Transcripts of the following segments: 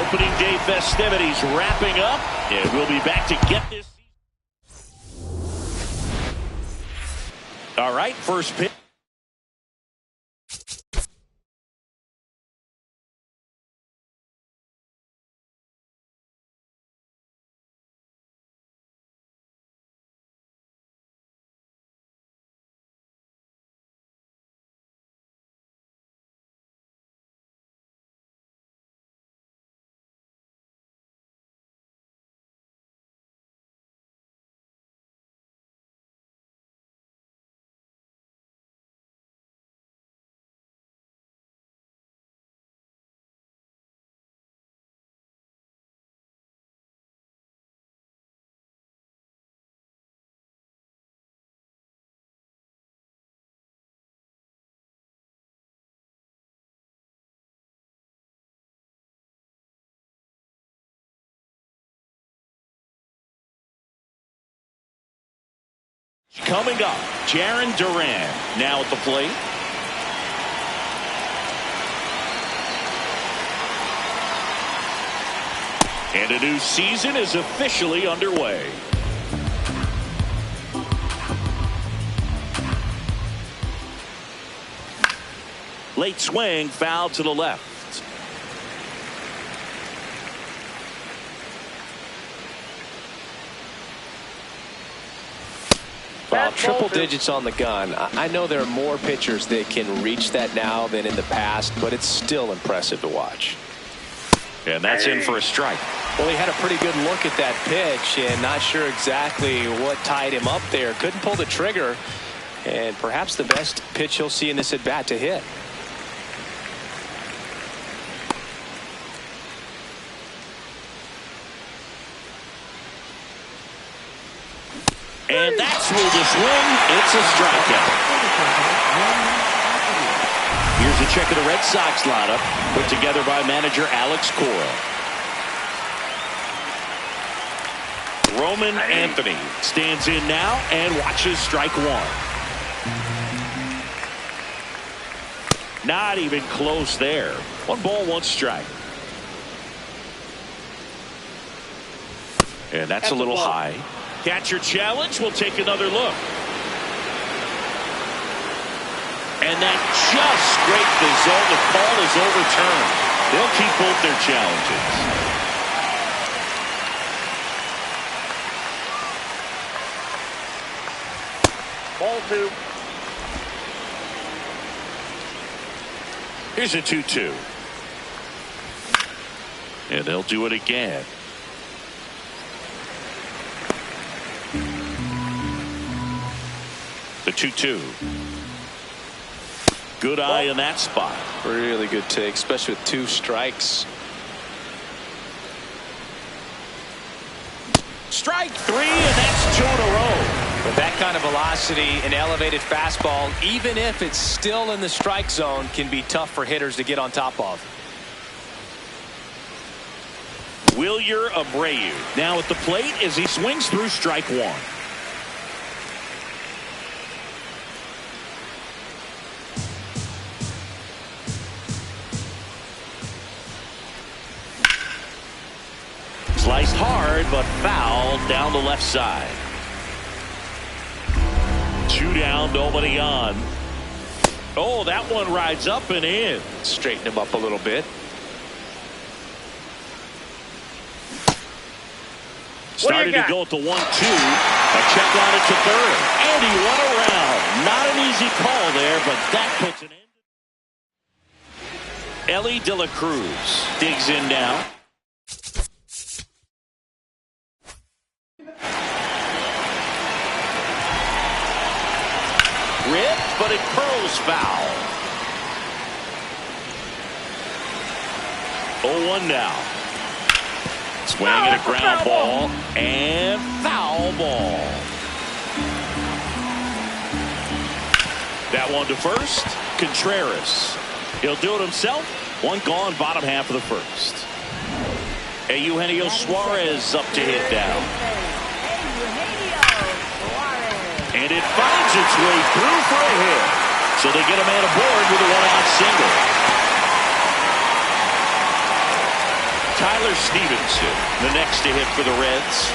opening day festivities wrapping up, and we'll be back to get this. All right, first pitch. Coming up, Jarren Duran now at the plate. And a new season is officially underway. Late swing, foul to the left. Well, triple digits on the gun. I know there are more pitchers that can reach that now than in the past, but it's still impressive to watch. And that's in for a strike. Well, he had a pretty good look at that pitch and not sure exactly what tied him up there. Couldn't pull the trigger, and perhaps the best pitch he'll see in this at bat to hit. And that's ruled a swing. It's a strikeout. Here's a check of the Red Sox lineup put together by manager Alex Cora. Roman Anthony stands in now and watches strike one. Not even close there. 1 ball, 1 strike. And that's a little high. Catcher challenge. We'll take another look. And that just scraped the zone. The call is overturned. They'll keep both their challenges. Ball 2. Here's a 2-2. And they'll do it again. The 2-2. Good eye in that spot. Really good take, especially with 2 strikes. Strike 3, and that's 2 in a row. With that kind of velocity, an elevated fastball, even if it's still in the strike zone, can be tough for hitters to get on top of. Wilyer Abreu now at the plate as he swings through strike 1. Sliced hard, but fouled down the left side. 2 down, nobody on. Oh, that one rides up and in. Straighten him up a little bit. Starting to go at the 1-2. A check on it to third. And he went around. Not an easy call there, but that puts an end. Elly De La Cruz digs in now. Ripped, but it curls foul. 0-1 now. Swing and a ground ball and foul ball. That one to first. Contreras. He'll do it himself. 1 gone, bottom half of the first. Eugenio Suarez up to hit now. And it finds its way through for a hit. So they get a man aboard with a 1-out single. Tyler Stevenson, the next to hit for the Reds.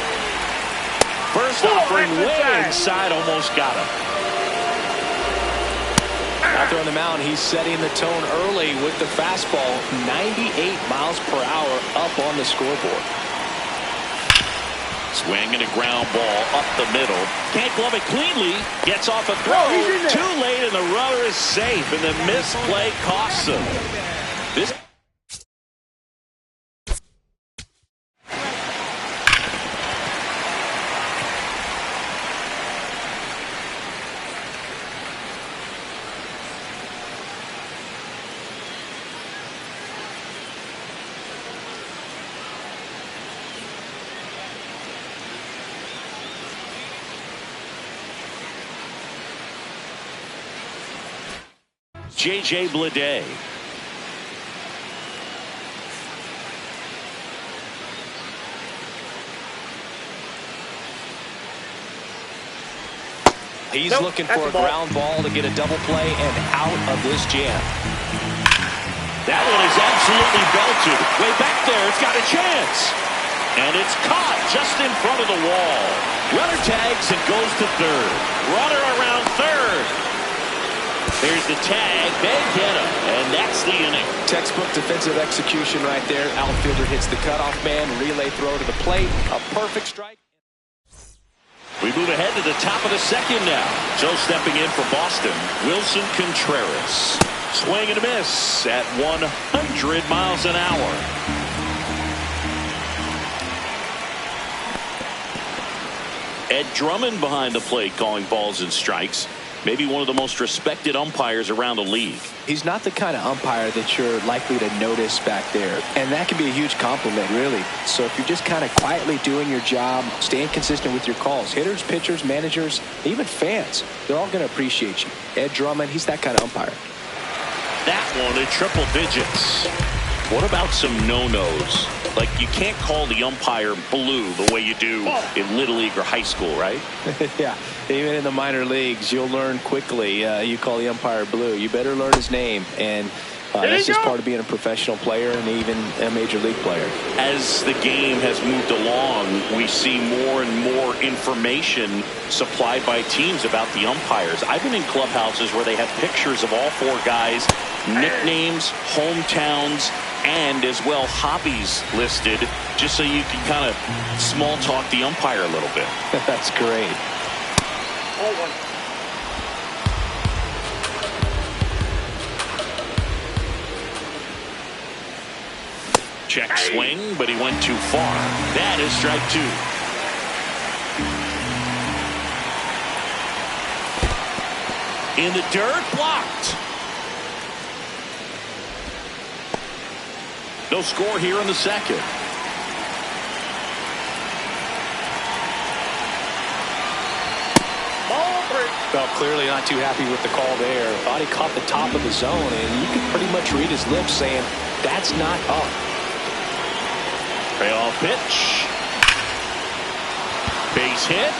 First offering way inside, almost got him. Out there on the mound, he's setting the tone early with the fastball. 98 miles per hour up on the scoreboard. Swing and a ground ball up the middle. Can't glove it cleanly. Gets off a throw. Too late, and the runner is safe. And the misplay costs him. This. J.J. Bleday. He's looking for a ground ball to get a double play and out of this jam. That one is absolutely belted. Way back there, it's got a chance. And it's caught just in front of the wall. Runner tags and goes to third. Runner around third. There's the tag. They get him. And that's the inning. Textbook defensive execution right there. Outfielder hits the cutoff man. Relay throw to the plate. A perfect strike. We move ahead to the top of the second now. So stepping in for Boston, Wilson Contreras. Swing and a miss at 100 miles an hour. Ed Drummond behind the plate calling balls and strikes. Maybe one of the most respected umpires around the league. He's not the kind of umpire that you're likely to notice back there. And that can be a huge compliment, really. So if you're just kind of quietly doing your job, staying consistent with your calls, hitters, pitchers, managers, even fans, they're all going to appreciate you. Ed Drummond, he's that kind of umpire. That one in triple digits. What about some no-nos? Like, you can't call the umpire blue the way you do in Little League or high school, right? Yeah, even in the minor leagues, you'll learn quickly. You call the umpire blue. You better learn his name. And that's just part of being a professional player and even a major league player. As the game has moved along, we see more and more information supplied by teams about the umpires. I've been in clubhouses where they have pictures of all four guys, nicknames, hometowns, and as well hobbies listed, just so you can kind of small talk the umpire a little bit. That's great. Check swing, but he went too far. That is strike two. In the dirt, blocked. No score here in the second. Well, clearly not too happy with the call there. Thought he caught the top of the zone, and you could pretty much read his lips saying, that's not up. Payoff pitch. Base hit.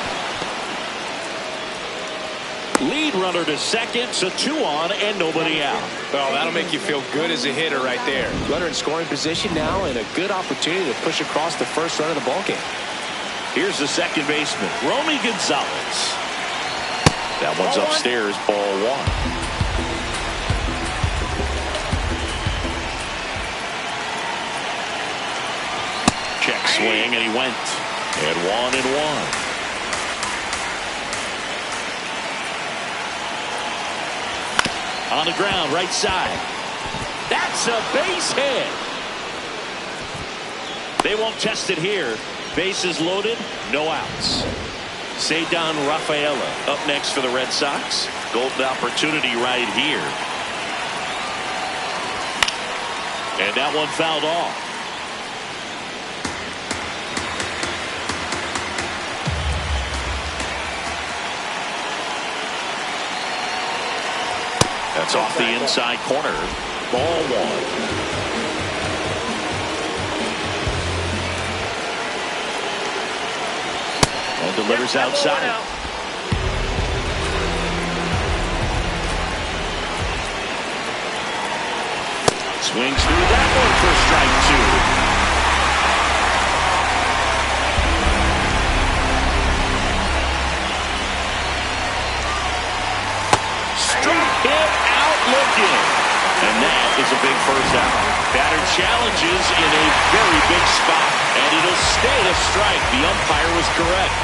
Lead runner to second, so 2 on and nobody out. Well, that'll make you feel good as a hitter right there. Runner in scoring position now and a good opportunity to push across the first run of the ballgame. Here's the second baseman, Romy Gonzalez. That one's upstairs, ball one. Check swing, and he went. And 1-1. On the ground, right side. That's a base hit. They won't test it here. Bases loaded, no outs. Ceddanne Rafaela up next for the Red Sox. Golden opportunity right here. And that one fouled off. That's off the inside corner. Ball one. And delivers outside. Swings through that one for strike two. in. And that is a big first out. Batter challenges in a very big spot. And it'll stay a strike. The umpire was correct.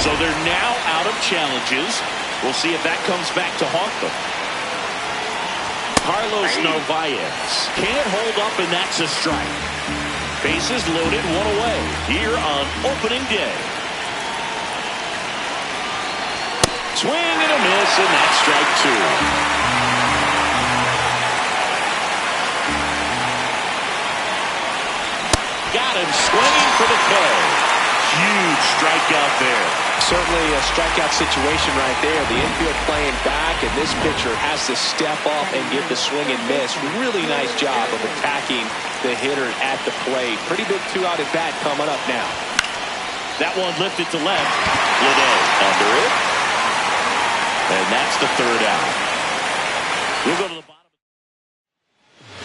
So they're now out of challenges. We'll see if that comes back to haunt them. Carlos Narvaez can't hold up, and that's a strike. Bases loaded, one away here on opening day. Swing and a miss, and that's strike two. Got him swinging for the K. Huge strikeout there. Certainly a strikeout situation right there. The infield playing back, and this pitcher has to step up and get the swing and miss. Really nice job of attacking the hitter at the plate. Pretty big two-out at bat coming up now. That one lifted to left. Bleday under it. And that's the third out. We'll go to the bottom.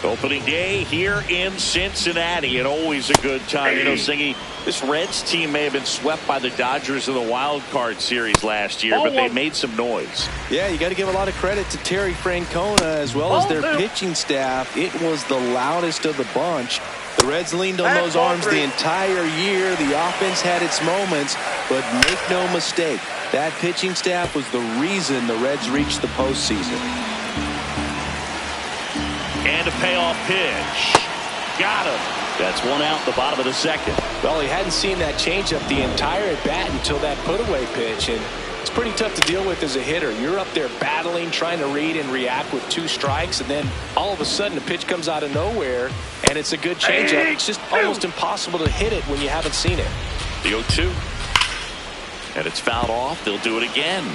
Opening day here in Cincinnati, and always a good time. You know, Singy, this Reds team may have been swept by the Dodgers in the wild card series last year, but they made some noise. Yeah, you got to give a lot of credit to Terry Francona as well as their pitching staff. It was the loudest of the bunch. The Reds leaned on those arms the entire year. The offense had its moments, but make no mistake, that pitching staff was the reason the Reds reached the postseason. And a payoff pitch. Got him. That's one out the bottom of the second. Well, he hadn't seen that changeup the entire at bat until that put-away pitch, and it's pretty tough to deal with as a hitter. You're up there battling, trying to read and react with two strikes, and then all of a sudden the pitch comes out of nowhere, and it's a good changeup. It's just almost impossible to hit it when you haven't seen it. The 0-2. And it's fouled off. They'll do it again.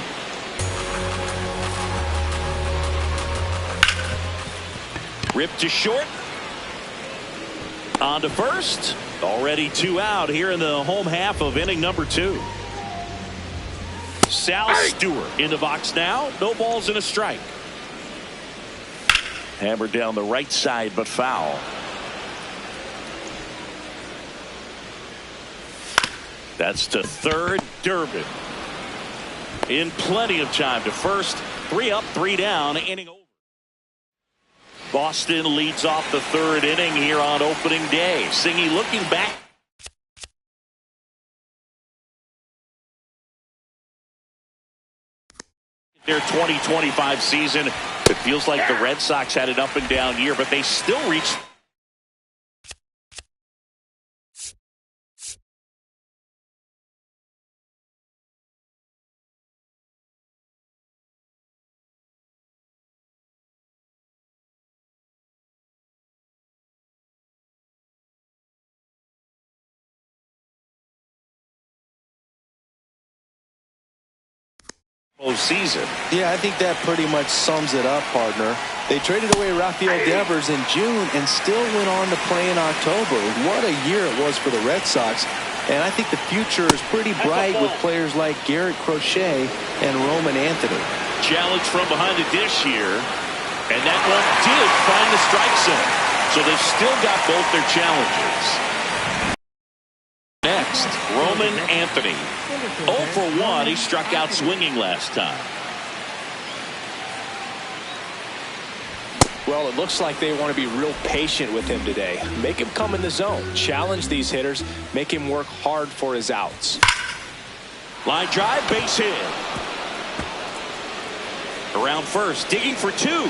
Ripped to short. On to first. Already two out here in the home half of inning number 2. Sal Stewart in the box now. No balls and a strike. Hammered down the right side, but foul. That's to third. Durbin in plenty of time to first. 3 up, 3 down. Inning over. Boston leads off the third inning here on opening day. Singy looking back. Their 2025 season. It feels like the Red Sox had an up and down year, but they still reached. Season. Yeah, I think that pretty much sums it up, partner. They traded away Rafael Devers in June and still went on to play in October. What a year it was for the Red Sox. And I think the future is pretty bright with players like Garrett Crochet and Roman Anthony. Challenge from behind the dish here. And that one did find the strike zone. So they've still got both their challenges. Next, Roman Anthony. 0 for 1. He struck out swinging last time. Well, it looks like they want to be real patient with him today. Make him come in the zone. Challenge these hitters. Make him work hard for his outs. Line drive, base hit. Around first, digging for 2.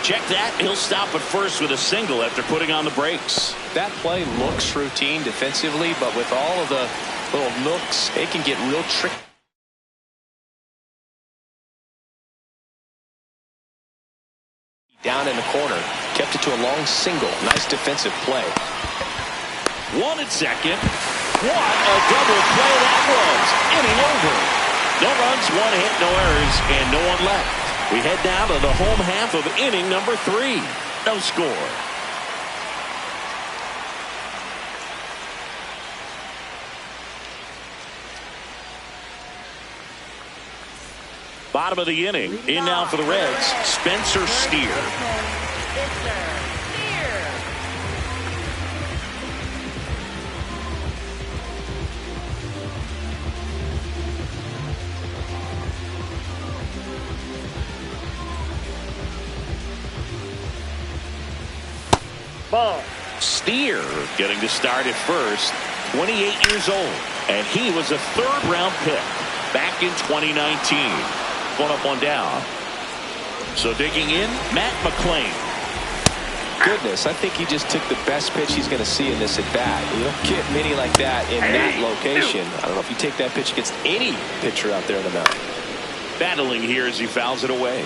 Check that. He'll stop at first with a single after putting on the brakes. That play looks routine defensively, but with all of the little nooks, it can get real tricky. Down in the corner, kept it to a long single. Nice defensive play. 1 at second. What a double play that was. Inning over. No runs, 1 hit, no errors, and no one left. We head down to the home half of inning number 3. No score. Bottom of the inning. In now for the Reds, Spencer Steer. Ball. Steer getting to start at first, 28 years old, and he was a third-round pick back in 2019. One up, one down. So digging in, Matt McClain. Goodness, I think he just took the best pitch he's going to see in this at-bat. You don't get many like that in that location. I don't know if you take that pitch against any pitcher out there in the mound. Battling here as he fouls it away.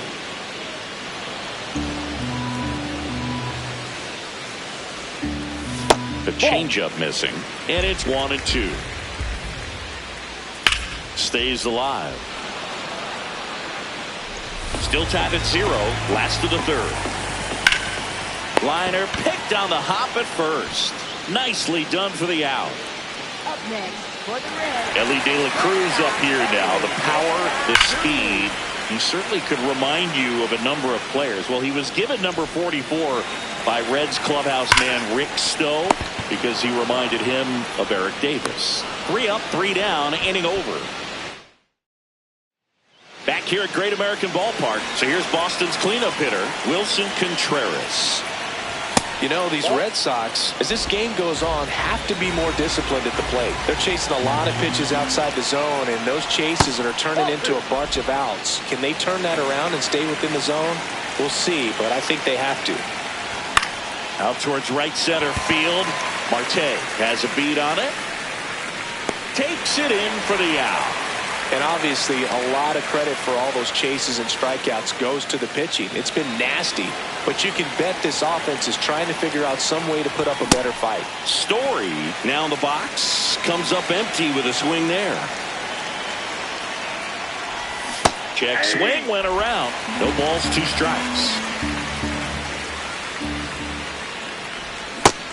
The changeup missing, and it's 1-2. Stays alive. Still tied at 0. Last of the third. Liner picked on the hop at first. Nicely done for the out. Up next for the Reds. Elly De La Cruz up here now. The power, the speed. He certainly could remind you of a number of players. Well, he was given number 44 by Reds clubhouse man Rick Stowe because he reminded him of Eric Davis. 3 up, 3 down, inning over. Back here at Great American Ballpark. So here's Boston's cleanup hitter, Wilson Contreras. You know, these Red Sox, as this game goes on, have to be more disciplined at the plate. They're chasing a lot of pitches outside the zone, and those chases are turning into a bunch of outs. Can they turn that around and stay within the zone? We'll see, but I think they have to. Out towards right center field. Marte has a beat on it. Takes it in for the out. And obviously, a lot of credit for all those chases and strikeouts goes to the pitching. It's been nasty, but you can bet this offense is trying to figure out some way to put up a better fight. Story now in the box. Comes up empty with a swing there. Check swing went around. No balls, 2 strikes.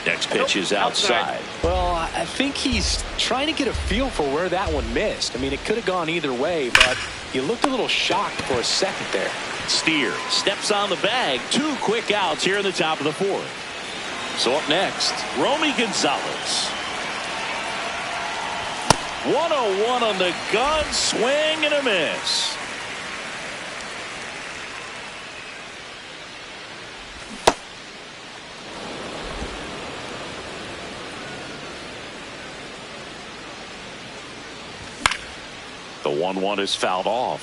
Next pitch is outside. Well, I think he's trying to get a feel for where that one missed. I mean, it could have gone either way, but he looked a little shocked for a second there. Steer steps on the bag. 2 quick outs here in the top of the 4th. So up next, Romy Gonzalez. 101 on the gun, swing and a miss. The 1-1 is fouled off.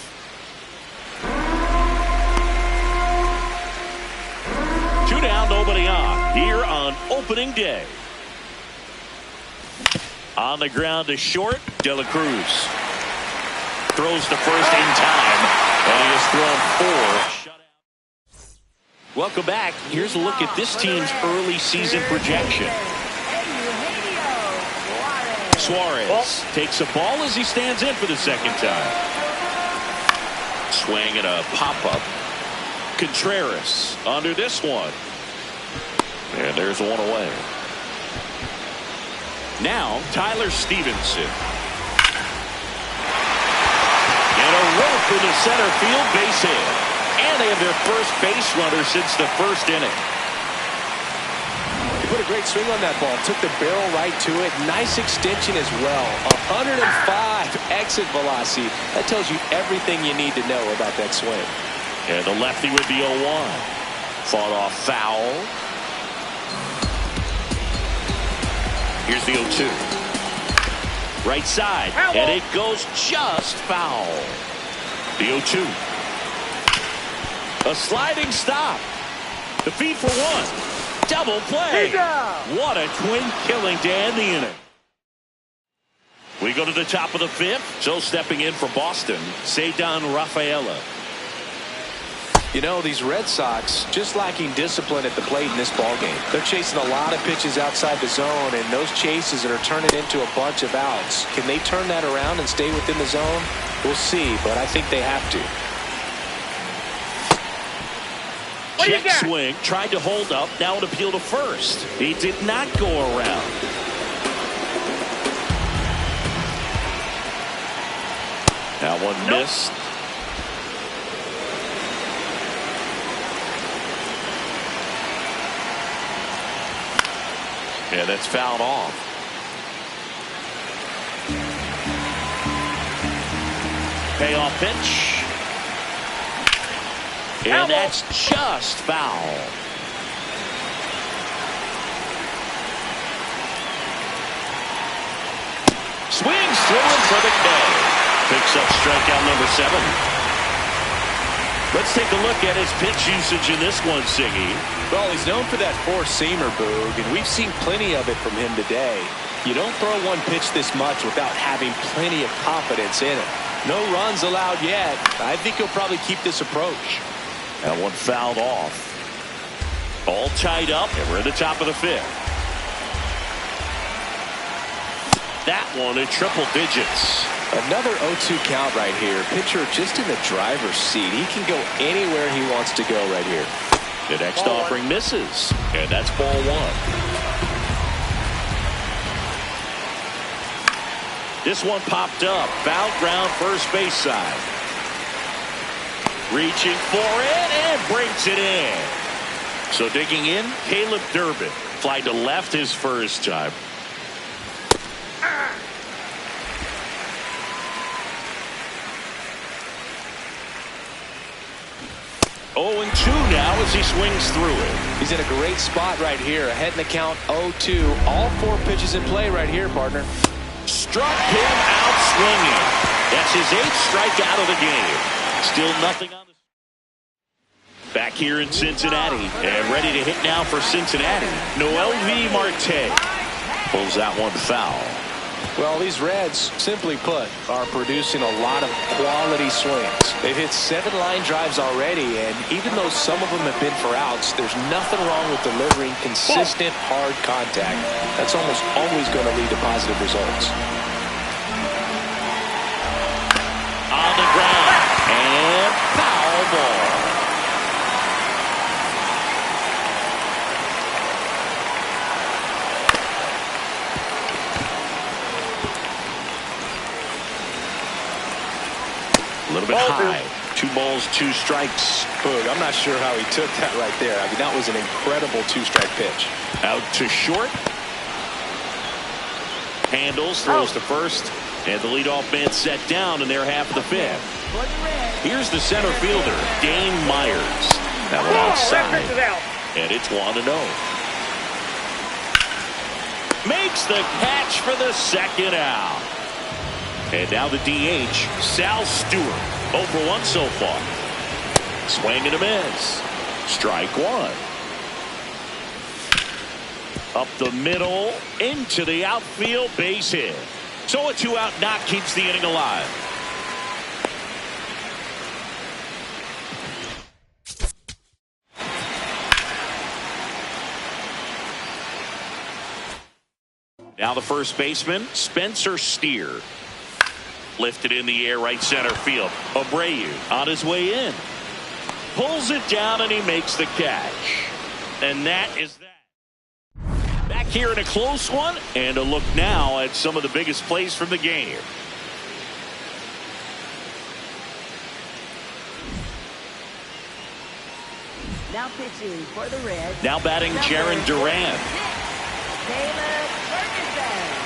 2 down, nobody on here on opening day. On the ground to short, De La Cruz throws to first in time, and he has thrown 4 shutouts. Welcome back. Here's a look at this team's early season projection. Suarez takes a ball as he stands in for the second time. Swing and a pop-up. Contreras under this one. And there's one away. Now, Tyler Stevenson. And a rope into center field, base hit. And they have their first base runner since the first inning. He put a great swing on that ball. Took the barrel right to it. Nice extension as well. 105 exit velocity. That tells you everything you need to know about that swing. And the lefty with the 0-1. Fought off foul. Here's the 0-2. Right side. And it goes just foul. The 0-2. A sliding stop. The feed for 1. Double play. What a twin killing to end the inning. We go to the top of the 5th. So stepping in for Boston, Ceddanne Rafaela. You know, these Red Sox just lacking discipline at the plate in this ballgame. They're chasing a lot of pitches outside the zone, and those chases are turning into a bunch of outs. Can they turn that around and stay within the zone? We'll see, but I think they have to. Check swing, tried to hold up, now an appeal to first. He did not go around. That one missed. And that's fouled off. Payoff pitch. And that's just foul. Swings through him for the K. Picks up strikeout number 7. Let's take a look at his pitch usage in this one, Siggy. Well, he's known for that four-seamer, Boog, and we've seen plenty of it from him today. You don't throw one pitch this much without having plenty of confidence in it. No runs allowed yet. I think he'll probably keep this approach. That one fouled off. All tied up, and we're at the top of the 5th. That one in triple digits. Another 0-2 count right here. Pitcher just in the driver's seat. He can go anywhere he wants to go right here. The next offering misses, and that's ball 1. This one popped up. Foul ground first base side. Reaching for it and breaks it in. So digging in, Caleb Durbin. Fly to left his first time. 0-2 now as he swings through it. He's in a great spot right here. Ahead in the count 0-2. All 4 pitches in play right here, partner. Struck him out swinging. That's his 8th strikeout of the game. Still nothing on the... Back here in Cincinnati and ready to hit now for Cincinnati. Noelvi Marte pulls that one foul. Well, these Reds, simply put, are producing a lot of quality swings. They've hit 7 line drives already, and even though some of them have been for outs, there's nothing wrong with delivering consistent, hard contact. That's almost always going to lead to positive results. On the ground, and foul ball. A little bit high. 2 balls, 2 strikes. Boog, I'm not sure how he took that right there. I mean, that was an incredible 2-strike pitch. Out to short. Handles, throws to first. And the leadoff man set down in their half of the 5th. Here's the center fielder, Dane Myers. That one outside. And it's 1-0. Makes the catch for the second out. And now the DH, Sal Stewart. 0 for 1 so far. Swing and a miss. Strike 1. Up the middle, into the outfield, base hit. So a 2-out knock keeps the inning alive. Now the first baseman, Spencer Steer. Lifted in the air, right center field. Abreu on his way in. Pulls it down and he makes the catch. And that is that. Back here in a close one. And a look now at some of the biggest plays from the game. Now pitching for the Reds. Now batting Jaron Duran. Caleb Ferguson.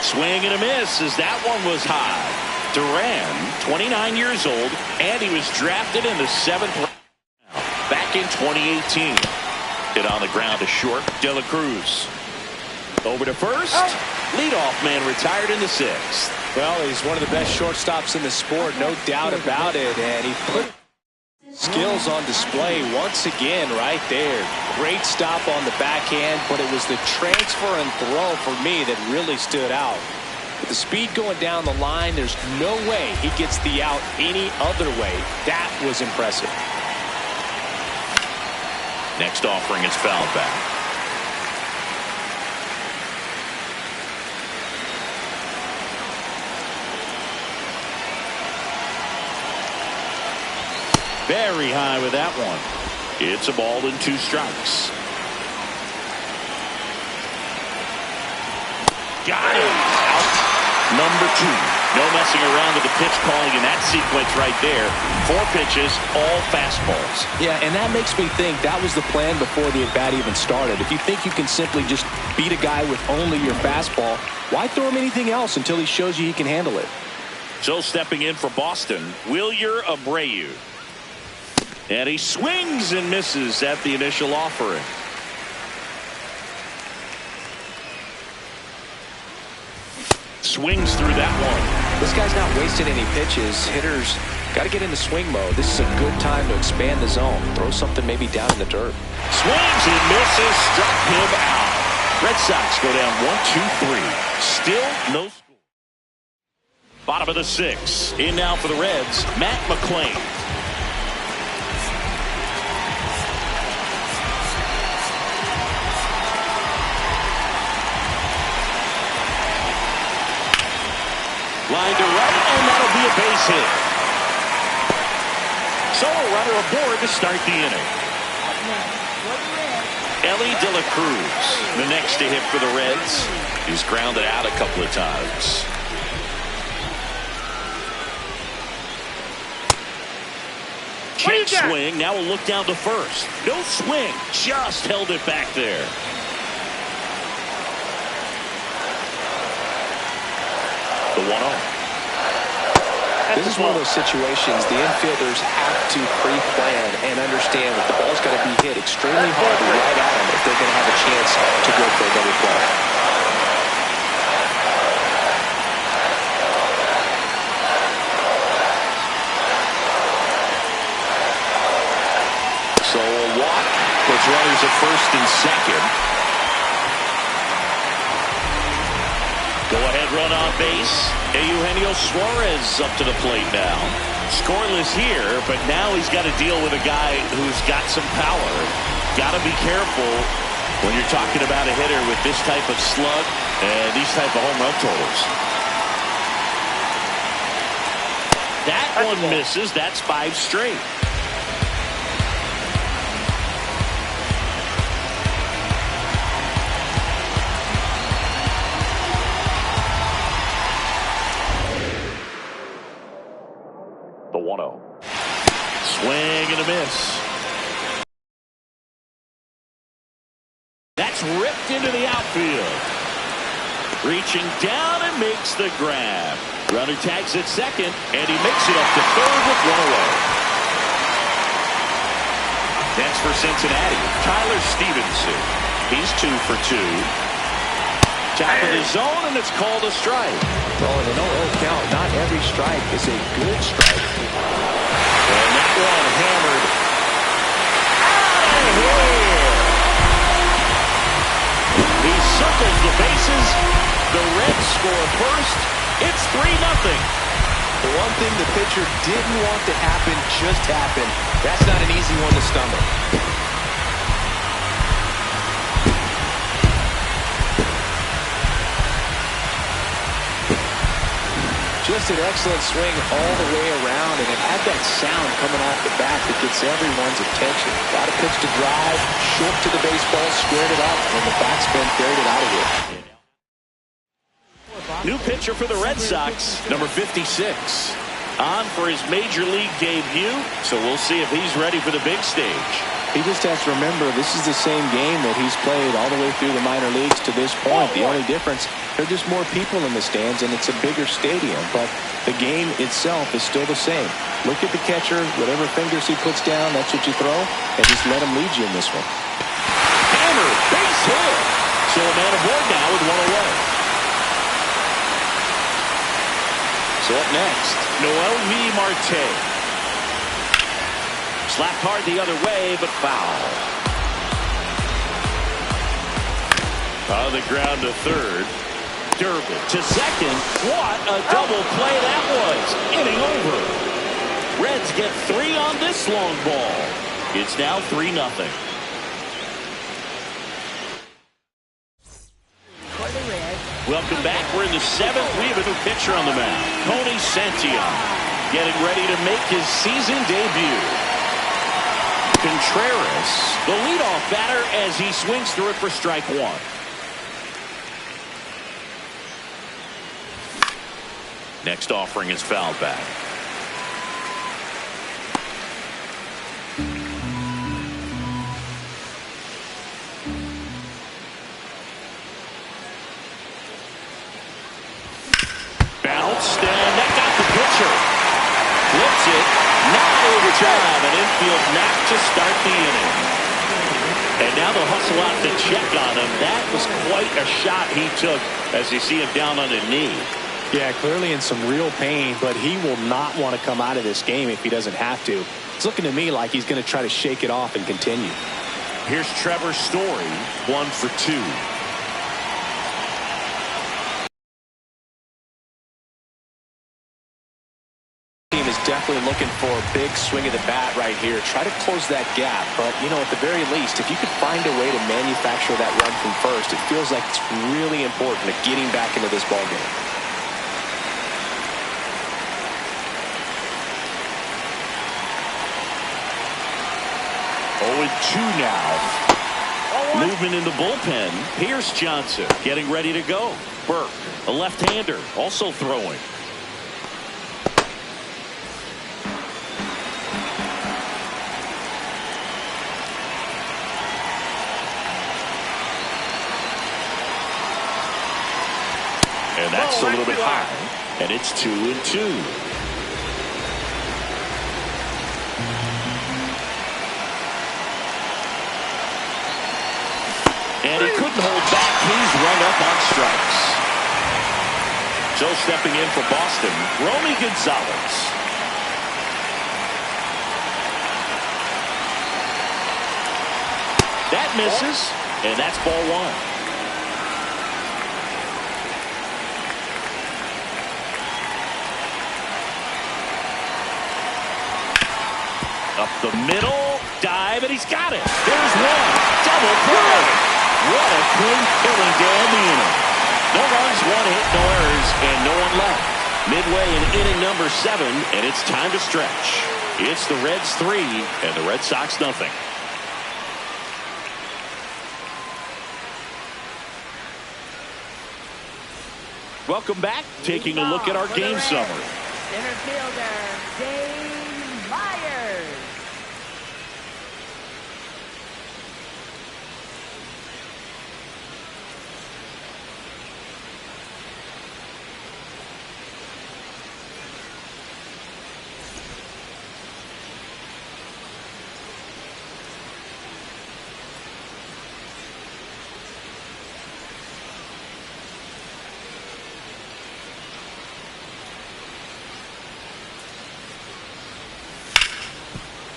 Swing and a miss as that one was high. Duran, 29 years old, and he was drafted in the 7th round back in 2018. Hit on the ground to short. De La Cruz. Over to first. Leadoff man retired in the 6th. Well, he's one of the best shortstops in the sport, no doubt about it. And he put skills on display once again right there. Great stop on the backhand, but it was the transfer and throw for me that really stood out. With the speed going down the line, there's no way he gets the out any other way. That was impressive. Next offering is fouled back. Very high with that one. It's a ball and 2 strikes. Got it. Out number 2. No messing around with the pitch calling in that sequence right there. 4 pitches, all fastballs. Yeah, and that makes me think that was the plan before the at-bat even started. If you think you can simply just beat a guy with only your fastball, why throw him anything else until he shows you he can handle it? So stepping in for Boston, Wilyer Abreu. And he swings and misses at the initial offering. swings through that one. This guy's not wasting any pitches. Hitters got to get into swing mode. This is a good time to expand the zone. Throw something maybe down in the dirt. Swings and misses, struck him out. Red Sox go down 1-2-3. Still no score. Bottom of the 6th. In now for the Reds, Matt McLain. Line to right, and that'll be a base hit. So a runner aboard to start the inning. Ellie De La Cruz, the next to hit for the Reds. He's grounded out a couple of times. Check swing. Now we'll look down to first. No swing. Just held it back there. The 1-0. This is one of those situations the infielders have to pre-plan and understand that the ball's got to be hit extremely hard right at them if they're going to have a chance to go for a double play. So a walk puts runners at first and second. Go-ahead run on base. Eugenio Suarez up to the plate now. Scoreless here, but now he's got to deal with a guy who's got some power. Got to be careful when you're talking about a hitter with this type of slug and these type of home run totals. That one misses. That's 5 straight. The 1-0. Swing and a miss. That's ripped into the outfield. Reaching down and makes the grab. Runner tags at second, and he makes it up to third with 1 away. Next for Cincinnati, Tyler Stevenson. He's 2 for 2. Top of the zone, and it's called a strike. Well, in an 0-0 count, not every strike is a good strike. And that one hammered out of here. He circles the bases. The Reds score first. It's 3-0. The one thing the pitcher didn't want to happen just happened. That's not an easy one to stomach. Just an excellent swing all the way around, and it had that sound coming off the bat that gets everyone's attention. Got a pitch to drive, short to the baseball, squared it up, and the backspin carried it out of here. New pitcher for the Red Sox, number 56. On for his major league debut, so we'll see if he's ready for the big stage. He just has to remember this is the same game that he's played all the way through the minor leagues to this point. The only difference, there are just more people in the stands, and it's a bigger stadium, but the game itself is still the same. Look at the catcher, whatever fingers he puts down, that's what you throw, and just let him lead you in this one. Hammer, base hit. So a man aboard now with 1 away. So up next, Noelvi Marte. Slapped hard the other way, but foul. On the ground to third. Durbin to second. What a double play that was. Inning over. Reds get 3 on this long ball. It's now 3-0. Welcome back. We're in the 7th. We have a new pitcher on the mound. Tony Santillan getting ready to make his season debut. Contreras, the leadoff batter, as he swings through it for strike 1. Next offering is fouled back. Bounced, and that got the pitcher. Flips it. Not overtime. An infield knock to start the inning. And now they'll hustle out to check on him. That was quite a shot he took as you see him down on a knee. Yeah, clearly in some real pain, but he will not want to come out of this game if he doesn't have to. It's looking to me like he's going to try to shake it off and continue. Here's Trevor Story, 1 for 2. Team is definitely looking for a big swing of the bat right here. Try to close that gap, but you know, at the very least, if you could find a way to manufacture that run from first, it feels like it's really important to getting back into this ball game. 0-2 now. Movement in the bullpen. Pierce Johnson getting ready to go. Burke, a left-hander, also throwing. And that's a little bit high. And it's 2-2. And he couldn't hold back. He's run up on strikes. So stepping in for Boston, Romy Gonzalez. That misses, and that's ball 1. Up the middle, dive, and he's got it. There's one. Double play. What a clean killing down the inning. No runs, 1 hit, no errors, and no one left. Midway in inning number 7, and it's time to stretch. It's the Reds 3 and the Red Sox nothing. Welcome back. Taking a look at our game summary. Center fielder, Dave Myers.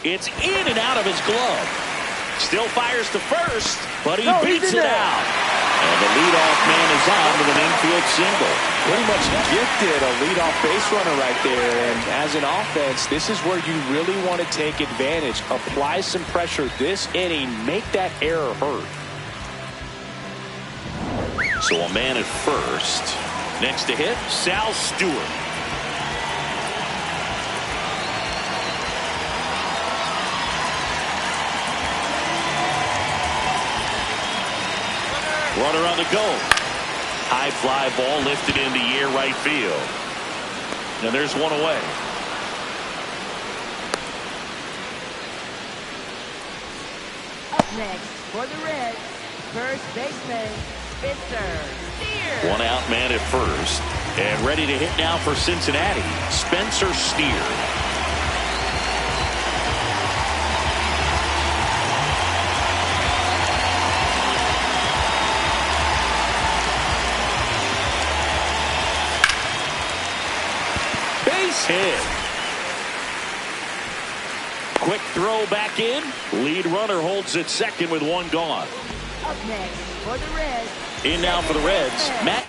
It's in and out of his glove. Still fires to first, but he beats it out. And the leadoff man is on with an infield single. Pretty much gifted a leadoff base runner right there. And as an offense, this is where you really want to take advantage. Apply some pressure this inning. Make that error hurt. So a man at first. Next to hit, Sal Stewart. Runner on the go. High fly ball lifted in the air right field. And there's one away. Up next for the Reds, first baseman, Spencer Steer. One out man at first. And ready to hit now for Cincinnati, Spencer Steer. Hit. Quick throw back in. Lead runner holds at second with 1 gone. Up next for the Reds. In now for the Reds, Matt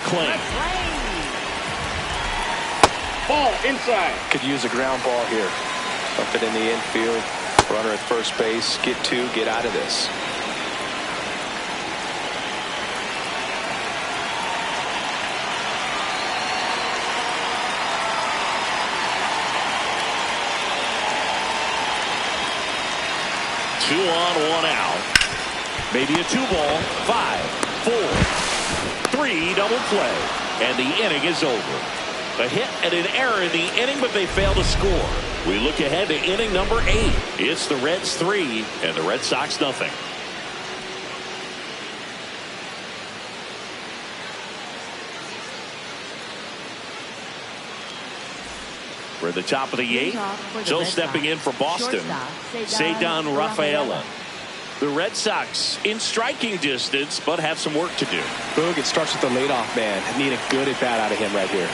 McClain. Ball inside. Could use a ground ball here. Up it in the infield. Runner at first base. Get two. Get out of this. Two on, one out. Maybe a 2-ball. 5, 4, 3 double play. And the inning is over. A hit and an error in the inning, but they fail to score. We look ahead to inning number 8. It's the Reds 3 and the Red Sox nothing. We're at the top of the 8th. Still stepping in for Boston, Ceddanne Rafaela. The Red Sox in striking distance, but have some work to do. Boog, it starts with the leadoff man. Need a good at bat out of him right here.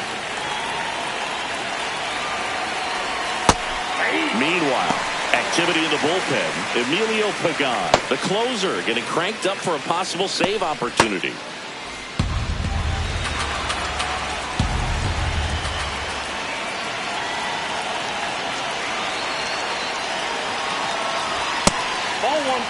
Meanwhile, activity in the bullpen. Emilio Pagan, the closer, getting cranked up for a possible save opportunity. Ball one.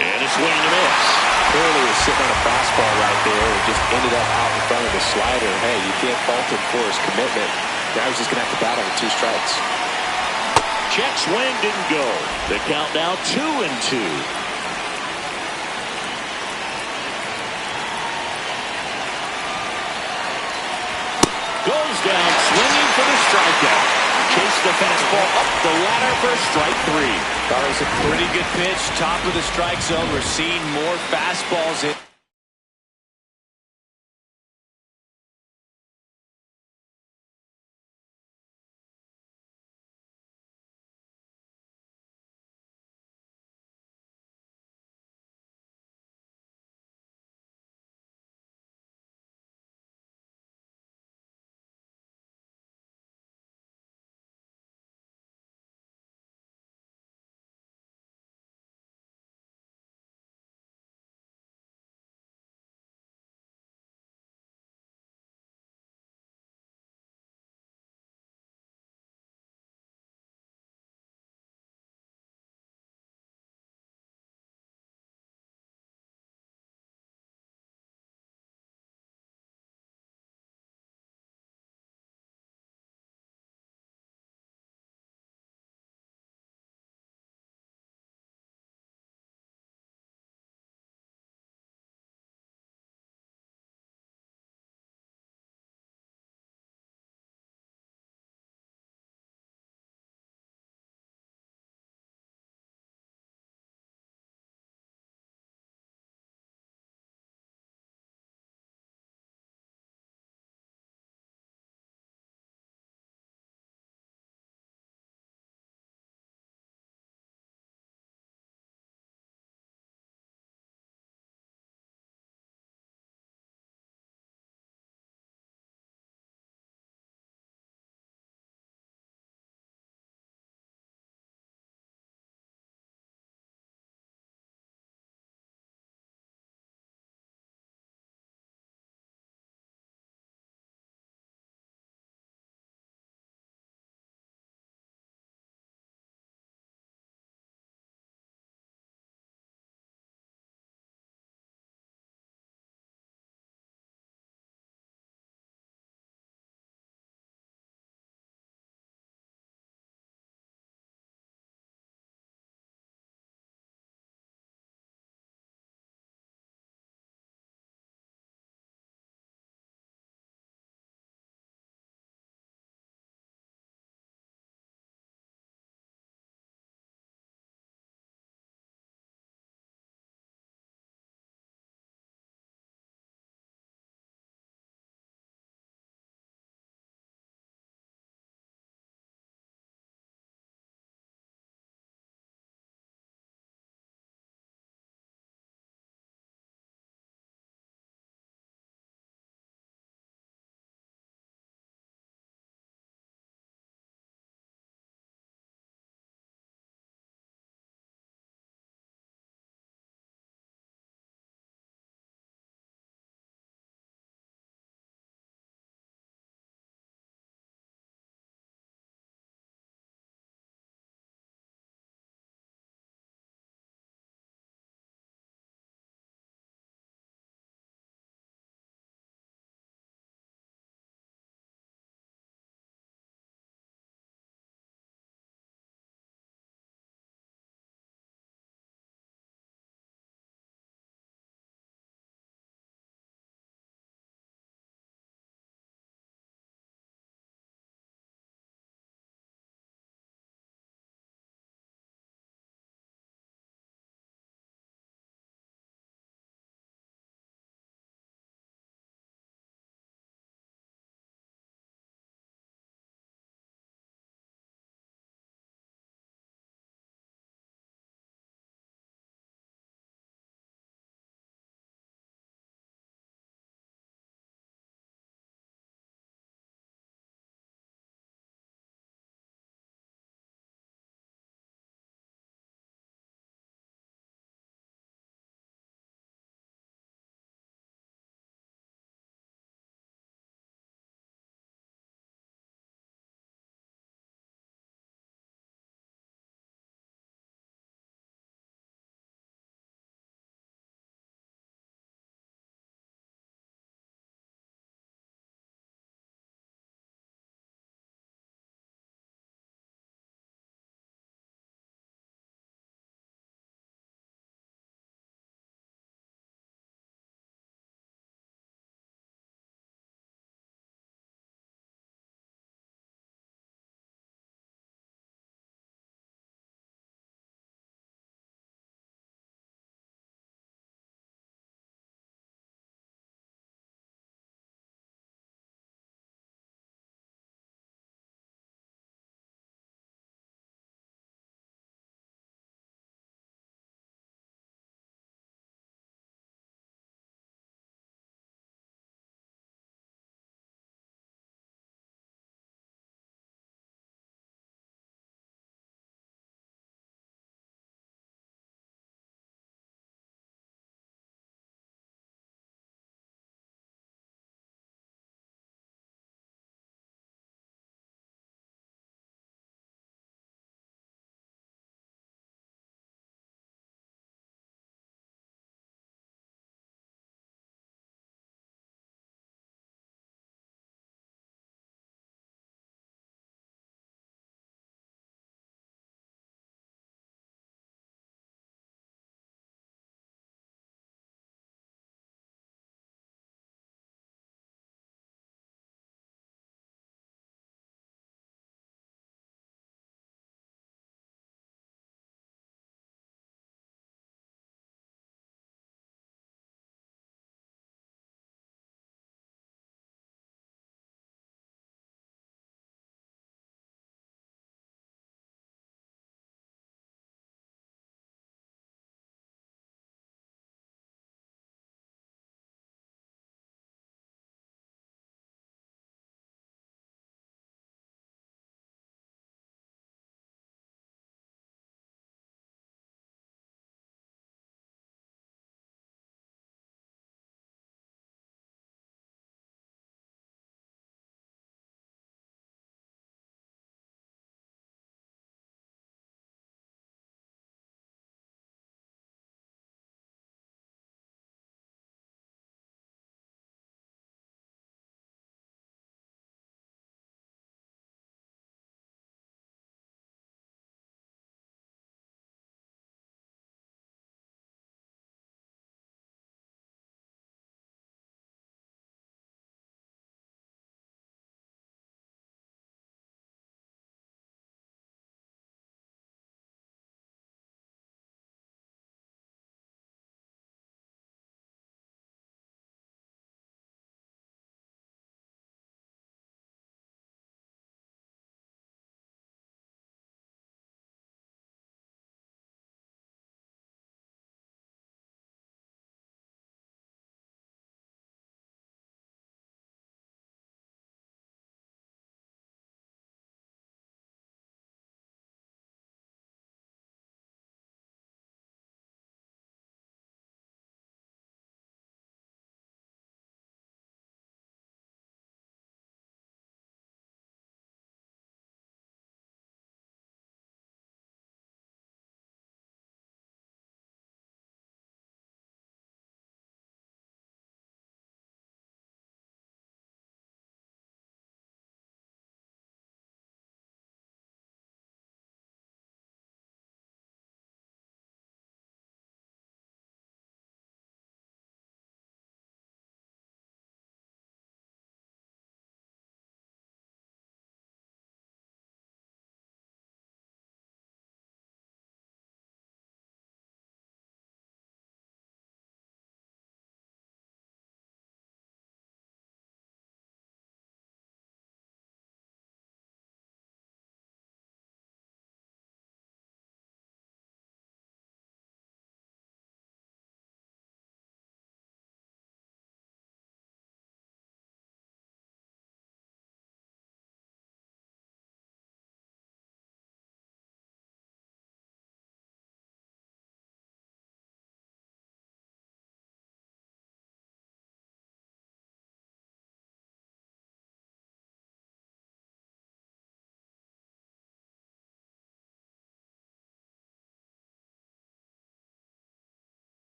And a swing and a miss. Clearly was sitting on a fastball right there and just ended up out in front of the slider. Hey, you can't fault him for his commitment. Now he's just going to have to battle with 2 strikes. Check swing didn't go. The count now 2-2. Goes down swinging for the strikeout. Chase the fastball up the ladder for strike 3. That was a pretty good pitch, top of the strike zone. We're seeing more fastballs in.